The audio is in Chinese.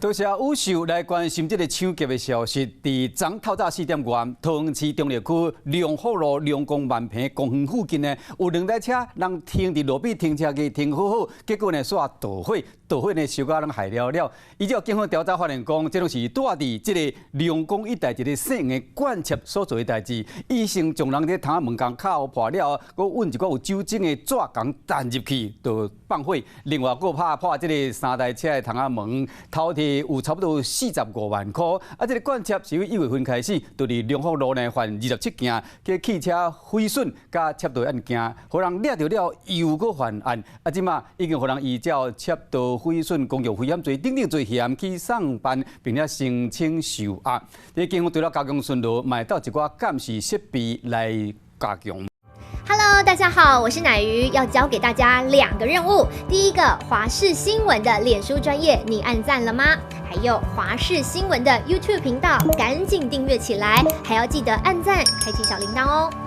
多谢宇秀来关心这个抢劫的消息。伫昨透早4点外，桃园市中立区龙福路龙光万平公园附近呢，有2台车人停伫路边停车区停好好，结果呢煞盗火，盗火呢烧到人害了了。依照警方调查发现讲，这拢是住伫这个龙光一带一个姓的管切所做的代志。医生将人在窗仔门口敲破了，佮运一个有酒精的纸缸弹入去，就放火。另外，佮拍破这个3台车的窗仔门，偷摕有差不多45万块。啊，这个管切是于1月份开始，就伫龙福路呢犯27件嘅汽车毁损加窃盗案件，互人抓到了又搁犯案。啊，即马已经互人依照窃盗毁损、公共危险罪等罪嫌去上班，并且申请受押。这警方除了加强巡逻，买到一寡监视设备来加强。Hello， 大家好，我是乃瑜，要教给大家2个任务。第一个，华视新闻的脸书专页，你按赞了吗？还有华视新闻的 YouTube 频道，赶紧订阅起来，还要记得按赞，开启小铃铛哦。